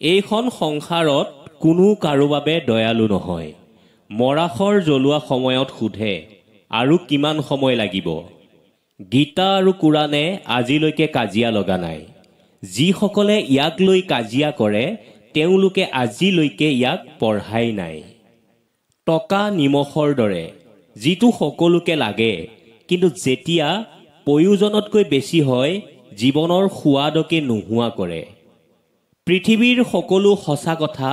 এইখন সংসাৰত কোনো কাৰো বাবে দয়ালু নহয়। মৰাশৰ জ্বলোৱা সময়ত সোধে আৰু কিমান সময় লাগিব। গীতা আৰু কোৰাণে আজিলৈকে কাজিয়া লগা নাই। যিসকলে ইয়াক লৈ কাজিয়া কৰে তেওঁলোকে আজিলৈকে ইয়াক পঢ়াই নাই। টকা নিমখৰ দৰে, যিটো সকলোকে লাগে, কিন্তু যেতিয়া প্ৰয়োজনতকৈ বেছি হয় জীৱনৰ সোৱাদকে নোহোৱা কৰে। পৃথিৱীৰ সকলো সঁচা কথা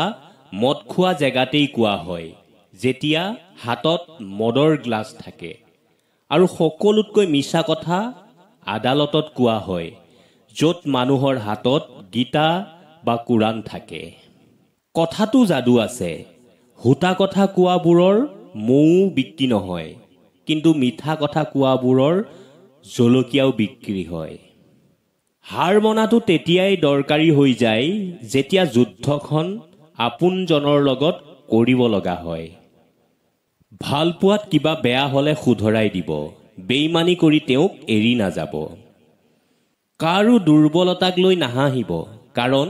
মদ খোৱা জেগাতেই কোৱা হয়, যেতিয়া হাতত মদৰ গ্লাছ থাকে, আৰু সকলোতকৈ মিছা কথা আদালতত কোৱা হয়, য'ত মানুহৰ হাতত গীতা বা কোৰাণ থাকে। কথাটো যাদু আছে। হোতা কথা কোৱাবোৰৰ মৌ বিক্ৰী নহয়, কিন্তু মিঠা কথা কোৱাবোৰৰ জলকীয়াও বিক্ৰী হয়। হাৰ মনাটো তেতিয়াই দৰকাৰী হৈ যায় যেতিয়া যুদ্ধখন আপোনজনৰ লগত কৰিব লগা হয়। ভাল পোৱাত কিবা বেয়া হ'লে শুধৰাই দিব, বেইমানি কৰি তেওঁক এৰি নাযাব। কাৰো দুৰ্বলতাক লৈ নাহাঁহিব, কাৰণ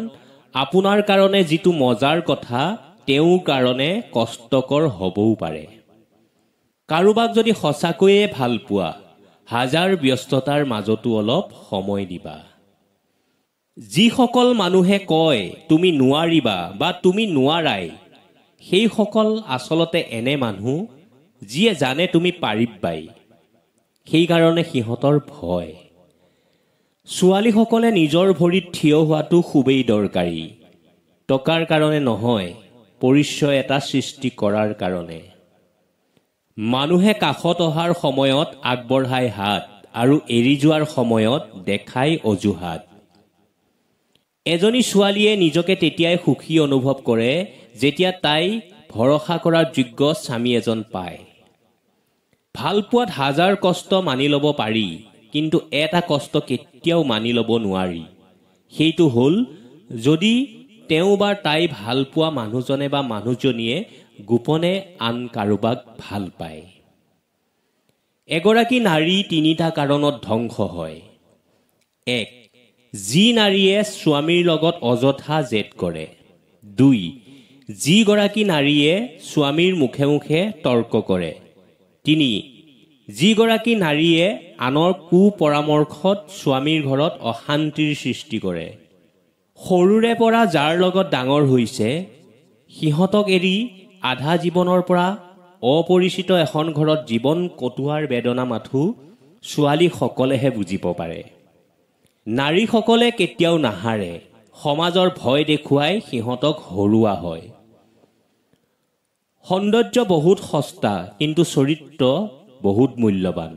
আপোনাৰ কাৰণে যিটো মজাৰ কথা তেওঁৰ কাৰণে কষ্টকৰ হ'বও পাৰে। কাৰোবাক যদি সঁচাকৈয়ে ভাল পোৱা, হাজাৰ ব্যস্ততাৰ মাজতো অলপ সময় দিবা। যিসকল মানুহে কয় তুমি নোৱাৰিবা বা তুমি নোৱাৰাই, সেইসকল আচলতে এনে মানুহ যিয়ে জানে তুমি পাৰিবাই, সেইকাৰণে সিহঁতৰ ভয়। ছোৱালীসকলে নিজৰ ভৰিত থিয় হোৱাটো খুবেই দৰকাৰী। টকাৰ কাৰণে নহয়, পৰিচয় এটা সৃষ্টি কৰাৰ কাৰণে। মানুহে কাষত অহাৰ সময়ত আগবঢ়াই হাত আৰু এৰি যোৱাৰ সময়ত দেখাই অজুহাত। এজনী ছোৱালীয়ে নিজকে তেতিয়াই সুখী অনুভৱ কৰে যেতিয়া তাই ভৰসা কৰাৰ যোগ্য স্বামী এজন পায়। ভাল পোৱাত হাজাৰ কষ্ট মানি ল'ব পাৰি, কিন্তু এটা কষ্ট কেতিয়াও মানি ল'ব নোৱাৰি। সেইটো হ'ল যদি তেওঁ বা তাই ভাল পোৱা মানুহজনে বা মানুহজনীয়ে গোপনে আন কাৰোবাক ভাল পায়। এগৰাকী নাৰী তিনিটা কাৰণত ধ্বংস হয়। 1. যি নাৰীয়ে স্বামীৰ লগত অযথা জেদ কৰে। 2. যিগৰাকী নাৰীয়ে স্বামীৰ মুখে মুখে তৰ্ক কৰে। 3. যিগৰাকী নাৰীয়ে আনৰ কুপৰামৰ্শত স্বামীৰ ঘৰত অশান্তিৰ সৃষ্টি কৰে। সৰুৰে পৰা যাৰ লগত ডাঙৰ হৈছে, সিহঁতক এৰি আধা জীৱনৰ পৰা অপৰিচিত এখন ঘৰত জীৱন কটোৱাৰ বেদনা মাথো ছোৱালীসকলেহে বুজিব পাৰে। নাৰীসকলে কেতিয়াও নাহাৰে, সমাজৰ ভয় দেখুৱাই সিহঁতক হৰুৱা হয়। সৌন্দৰ্য বহুত সস্তা, কিন্তু চৰিত্ৰ বহুত মূল্যৱান।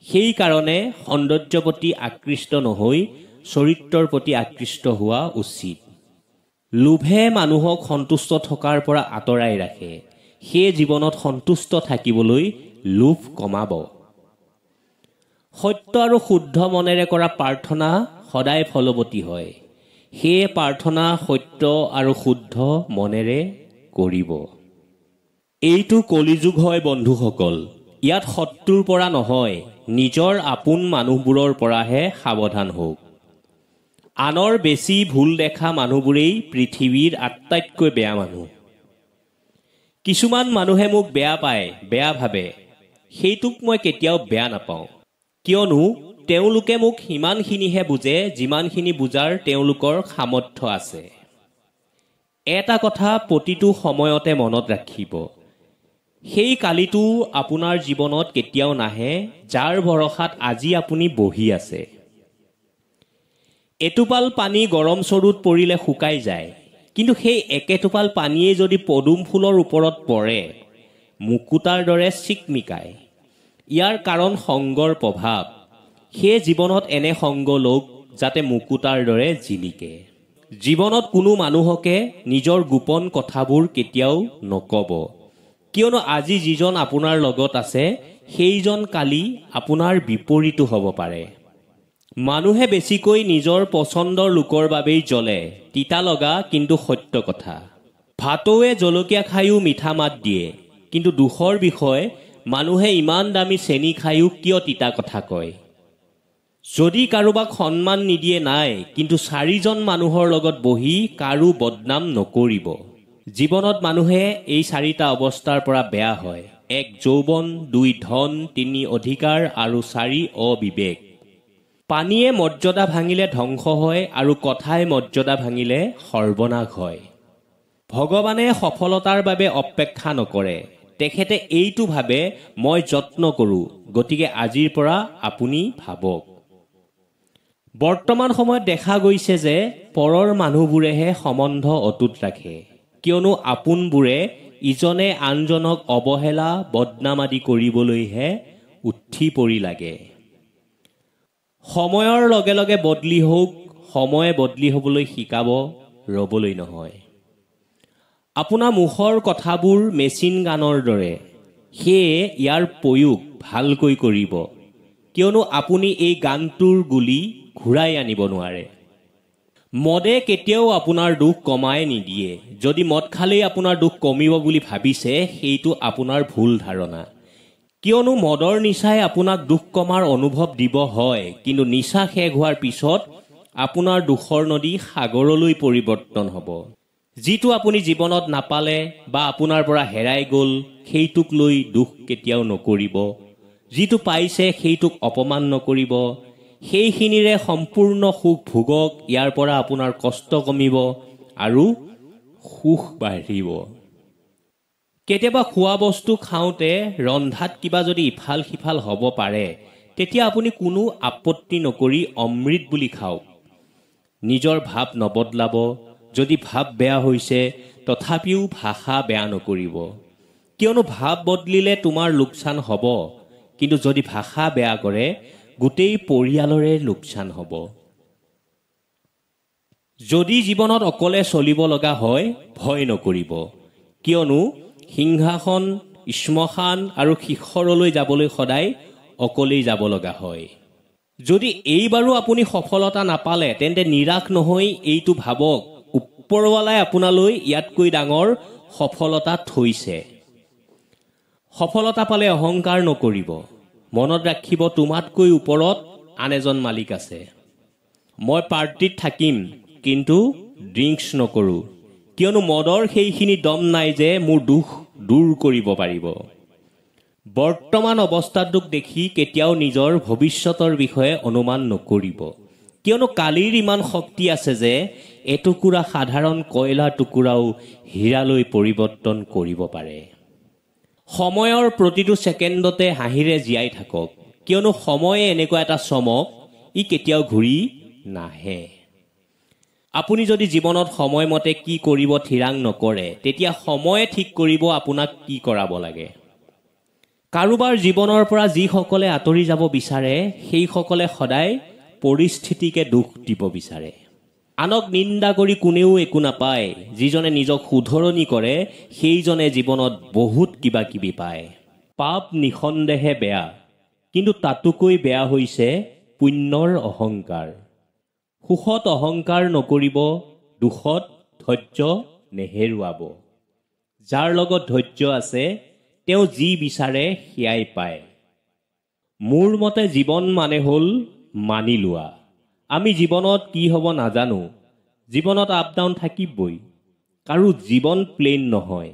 সেইকাৰণে সৌন্দৰ্যৰ প্ৰতি আকৃষ্ট নহৈ চৰিত্ৰৰ প্ৰতি আকৃষ্ট হোৱা উচিত। লোভে মানুহক সন্তুষ্ট থকাৰ পৰা আঁতৰাই ৰাখে। সেই জীৱনত সন্তুষ্ট থাকিবলৈ লোভ কমাব। সত্য আৰু শুদ্ধ মনেৰে কৰা প্ৰাৰ্থনা সদায় ফলৱতী হয়। সেয়ে প্ৰাৰ্থনা সত্য আৰু শুদ্ধ মনেৰে কৰিব। এইটো কলিযুগ হয় বন্ধুসকল। ইয়াত শত্ৰুৰ পৰা নহয়, নিজৰ আপোন মানুহবোৰৰ পৰাহে সাৱধান হওক। আনৰ বেছি ভুল দেখা মানুহবোৰেই পৃথিৱীৰ আটাইতকৈ বেয়া মানুহ। কিছুমান মানুহে মোক বেয়া পায়, বেয়া ভাবে। সেইটোক মই কেতিয়াও বেয়া নাপাওঁ, কিয়নো তেওঁলোকে মোক সিমানখিনিহে বুজে যিমানখিনি বুজাৰ তেওঁলোকৰ সামৰ্থ্য আছে। এটা কথা প্ৰতিটো সময়তে মনত ৰাখিব, সেই কালিটো আপোনাৰ জীৱনত কেতিয়াও নাহে যাৰ ভৰসাত আজি আপুনি বহি আছে। এটোপাল পানী গৰম চৰুত পৰিলে শুকাই যায়, কিন্তু সেই একেটোপাল পানীয়ে যদি পদুম ফুলৰ ওপৰত পৰে, মুকুতাৰ দৰে চিকমিকায়। ইয়াৰ কাৰণ সংগৰ প্ৰভাৱ। সেই জীৱনত এনে সংগ লওক যাতে মুকুতাৰ দৰে জিলিকে। জীৱনত কোনো মানুহকে নিজৰ গোপন কথাবোৰ কেতিয়াও নকব, কিয়নো আজি যিজন আপোনাৰ লগত আছে সেইজন কালি আপোনাৰ বিপৰীতো হ'ব পাৰে। মানুহে বেছিকৈ নিজৰ পচন্দৰ লোকৰ বাবেই জ্বলে, তিতা লগা কিন্তু সত্য কথা। ভাটৌৱে জলকীয়া খায়ো মিঠা মাত দিয়ে, কিন্তু দুখৰ বিষয় মানুহে ইমান দামী চেনি খায়ো কিয় তিতা কথা কয়। যদি কাৰোবাক সন্মান নিদিয়ে নাই, কিন্তু 4জন মানুহৰ লগত বহি কাৰো বদনাম নকৰিব। জীৱনত মানুহে এই 4টা অৱস্থাৰ পৰা বেয়া হয়: 1 যৌৱন, 2 ধন, 3 অধিকাৰ আৰু 4 অবিবেক। পানীয়ে মৰ্যাদা ভাঙিলে ধ্বংস হয় আৰু কথাই মৰ্যাদা ভাঙিলে সৰ্বনাশ হয়। ভগৱানে সফলতাৰ বাবে অপেক্ষা নকৰে। তেখেতে এইটো ভাবে, মই যত্ন কৰোঁ, গতিকে আজিৰ পৰা আপুনি ভাবক। বৰ্তমান সময়ত দেখা গৈছে যে পৰৰ মানুহবোৰেহে সম্বন্ধ অটুট ৰাখে, কিয়নো আপোনবোৰে ইজনে আনজনক অৱহেলা বদনাম আদি কৰিবলৈহে উঠি পৰি লাগে। সময়ৰ লগে লগে বদলি হওক, সময়ে বদলি হ'বলৈ শিকাব, ৰ'বলৈ নহয়। আপোনাৰ মুখৰ কথাবোৰ মেচিন গানৰ দৰে, সেয়ে ইয়াৰ প্ৰয়োগ ভালকৈ কৰিব, কিয়নো আপুনি এই গানটোৰ গুলি ঘূৰাই আনিব নোৱাৰে। মদে কেতিয়াও আপোনাৰ দুখ কমাই নিদিয়ে। যদি মদ খালেই আপোনাৰ দুখ কমিব বুলি ভাবিছে, সেইটো আপোনাৰ ভুল ধাৰণা। কিয়নো মদৰ নিচাই আপোনাক দুখ কমাৰ অনুভৱ দিব হয়, কিন্তু নিচা শেষ হোৱাৰ পিছত আপোনাৰ দুখৰ নদী সাগৰলৈ পৰিৱৰ্তন হ'ব। যিটো আপুনি জীৱনত নাপালে বা আপোনাৰ পৰা হেৰাই গ'ল, সেইটোক লৈ দুখ কেতিয়াও নকৰিব। যিটো পাইছে সেইটোক অপমান নকৰিব। সেইখিনিৰে সম্পূৰ্ণ সুখ ভোগক, ইয়াৰ পৰা আপোনাৰ কষ্ট কমিব আৰু সুখ বাঢ়িব। কেতিয়াবা খোৱা বস্তু খাওঁতে ৰন্ধাত কিবা যদি ইফাল সিফাল হ'ব পাৰে, তেতিয়া আপুনি কোনো আপত্তি নকৰি অমৃত বুলি খাওক। নিজৰ ভাৱ নবদলাব। যদি ভাৱ বেয়া হৈছে, তথাপিও ভাষা বেয়া নকৰিব, কিয়নো ভাৱ বদলিলে তোমাৰ লোকচান হ'ব, কিন্তু যদি ভাষা বেয়া কৰে গোটেই পৰিয়ালৰে লোকচান হ'ব। যদি জীৱনত অকলে চলিব লগা হয়, ভয় নকৰিব, কিয়নো সিংহাসন, শ্মশান আৰু শিখৰলৈ যাবলৈ সদায় অকলেই যাব লগা হয়। যদি এইবাৰো আপুনি সফলতা নাপালে, তেন্তে নিৰাশ নহৈ এইটো ভাবক, ওপৰৱালাই আপোনালৈ ইয়াতকৈ ডাঙৰ সফলতা থৈছে। সফলতা পালে অহংকাৰ নকৰিব। মনত ৰাখিব, তোমাতকৈ ওপৰত আন এজন মালিক আছে। মই পাৰ্টিত থাকিম, কিন্তু ড্ৰিংকছ নকৰোঁ, কিয়নো মদৰ সেইখিনি দম নাই যে মোৰ দুখ দূৰ কৰিব পাৰিব। বৰ্তমান অৱস্থাটোক দেখি কেতিয়াও নিজৰ ভৱিষ্যতৰ বিষয়ে অনুমান নকৰিব, কিয়নো কালিৰ ইমান শক্তি আছে যে এটুকুৰা সাধাৰণ কয়লা টুকুৰাও হীৰালৈ পৰিৱৰ্তন কৰিব পাৰে। সময়ৰ প্ৰতিটো ছেকেণ্ডতে হাঁহিৰে জীয়াই থাকক, কিয়নো সময়ে এনেকুৱা এটা চমক, ই কেতিয়াও ঘূৰি নাহে। আপুনি যদি জীৱনত সময়মতে কি কৰিব থিৰাং নকৰে, তেতিয়া সময়ে ঠিক কৰিব আপোনাক কি কৰাব লাগে। কাৰোবাৰ জীৱনৰ পৰা যিসকলে আঁতৰি যাব বিচাৰে, সেইসকলে সদায় পৰিস্থিতিকে দোষ দিব বিচাৰে। আনক নিন্দা কৰি কোনেও একো নাপায়। যিজনে নিজক শুধৰণি কৰে, সেইজনে জীৱনত বহুত কিবা কিবি পায়। পাপ নিঃসন্দেহে বেয়া, কিন্তু তাতোকৈ বেয়া হৈছে পুণ্যৰ অহংকাৰ। সুখত অহংকাৰ নকৰিব, দুখত ধৈৰ্য নেহেৰুৱাব। যাৰ লগত ধৈৰ্য আছে, তেওঁ যি বিচাৰে সেয়াই পায়। মোৰ মতে জীৱন মানে হ'ল মানি লোৱা। আমি জীৱনত কি হ'ব নাজানো। জীৱনত আপ ডাউন থাকিবই, কাৰো জীৱন প্লেইন নহয়।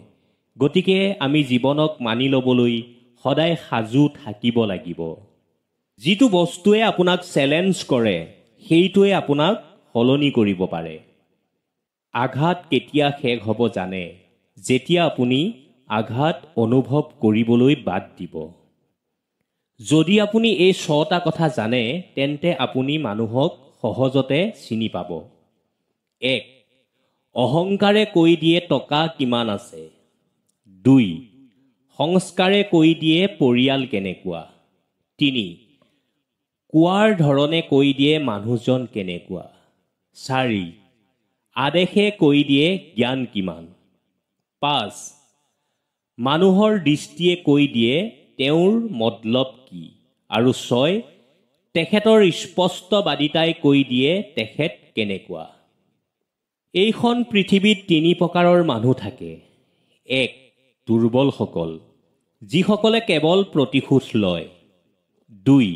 গতিকে আমি জীৱনক মানি ল'বলৈ সদায় সাজু থাকিব লাগিব। যিটো বস্তুৱে আপোনাক চেলেঞ্জ কৰে, সেইটোৱে আপোনাক সলনি কৰিব পাৰে। আঘাত কেতিয়া শেষ হ'ব জানে? যেতিয়া আপুনি আঘাত অনুভৱ কৰিবলৈ বাদ দিব। যদি আপুনি এই 6টা কথা জানে, তেন্তে আপুনি মানুহক সহজতে চিনি পাব। 1. অহংকাৰে কৈ দিয়ে টকা কিমান আছে। 2. সংস্কাৰে কৈ দিয়ে পৰিয়াল কেনেকুৱা। 3. কোৱাৰ ধৰণে কৈ দিয়ে মানুহজন কেনেকুৱা। 4. আদেশে কৈ দিয়ে জ্ঞান কিমান। 5. মানুহৰ দৃষ্টিয়ে কৈ দিয়ে তেওঁৰ মতলব কি। আৰু 6. তেখেতৰ স্পষ্টবাদিতাই কৈ দিয়ে তেখেত কেনেকুৱা। এইখন পৃথিৱীত 3 প্ৰকাৰৰ মানুহ থাকে। 1. দুৰ্বলসকল, যিসকলে কেৱল প্ৰতিশোধ লয়। 2.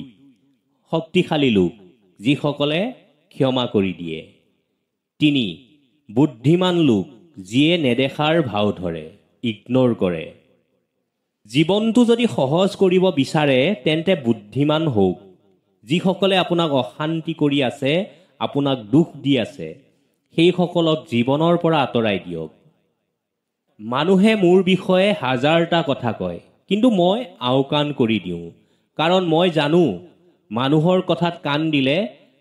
শক্তিশালী লোক, যিসকলে ক্ষমা কৰি দিয়ে। 3. বুদ্ধিমান লোক, যিয়ে নেদেখাৰ ভাও ধৰে, ইগন'ৰ কৰে। জীৱনটো যদি সহজ কৰিব বিচাৰে তেন্তে বুদ্ধিমান হওক। যিসকলে আপোনাক অশান্তি কৰি আছে, আপোনাক দুখ দি আছে, সেইসকলক জীৱনৰ পৰা আঁতৰাই দিয়ক। মানুহে মোৰ বিষয়ে হাজাৰটা কথা কয়, কিন্তু মই আওকাণ কৰি দিওঁ, কাৰণ মই জানো মানুহৰ কথাত কাণ দিলে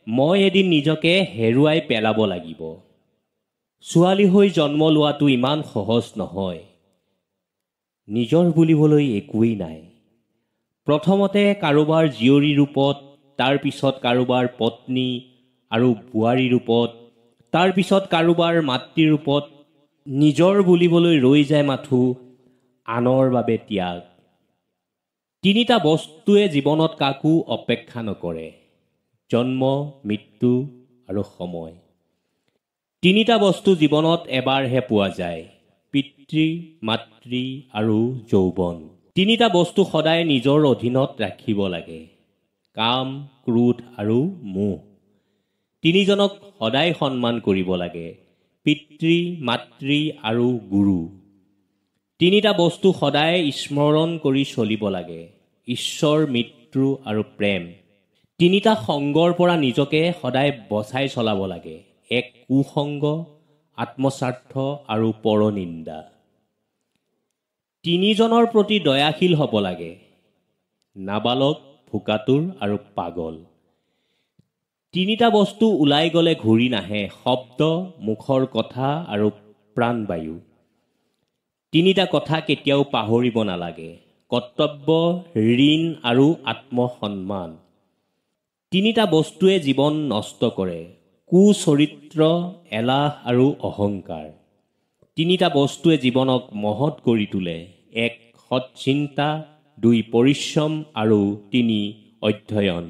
মই এদিন নিজকে হেৰুৱাই পেলাব লাগিব। ছোৱালী হৈ জন্ম লোৱাটো ইমান সহজ নহয়। নিজৰ বুলিবলৈ একোৱেই নাই। প্ৰথমতে কাৰোবাৰ জীয়ৰী ৰূপত, তাৰ পিছত কাৰোবাৰ পত্নী আৰু বোৱাৰী ৰূপত, তাৰ পিছত কাৰোবাৰ মাতৃ ৰূপত। নিজৰ বুলিবলৈ ৰৈ যায় মাথো আনৰ বাবে ত্যাগ। 3টা বস্তুৱে জীৱনত কাকো অপেক্ষা নকৰে: জন্ম, মৃত্যু আৰু সময়। 3টা বস্তু জীৱনত এবাৰহে পোৱা যায়: পিতৃ, মাতৃ আৰু যৌৱন। 3টা বস্তু সদায় নিজৰ অধীনত ৰাখিব লাগে: কাম, ক্ৰোধ আৰু মোহ। 3জনক সদায় সন্মান কৰিব লাগে: পিতৃ, মাতৃ আৰু গুৰু। 3টা বস্তু সদায় স্মৰণ কৰি চলিব লাগে: ঈশ্বৰ, মৃত্যু আৰু প্ৰেম। 3টা সংগৰ পৰা নিজকে সদায় বচাই চলাব লাগে: এক কুসংগ, আত্মস্বাৰ্থ আৰু পৰনিন্দা। 3জনৰ প্ৰতি দয়াশীল হ'ব লাগে: নাবালক, ভোকাতুৰ আৰু পাগল। 3টা বস্তু ওলাই গ'লে ঘূৰি নাহে: শব্দ, মুখৰ কথা আৰু প্ৰাণবায়ু। 3টা কথা কেতিয়াও পাহৰিব নালাগে: কৰ্তব্য, ঋণ আৰু আত্মসন্মান। 3টা বস্তুৱে জীৱন নষ্ট কৰে: কুচৰিত্ৰ, এলাহ আৰু অহংকাৰ। 3টা বস্তুৱে জীৱনক মহৎ কৰি তোলে: 1. সৎ চিন্তা, 2. পৰিশ্ৰম আৰু 3. অধ্যয়ন।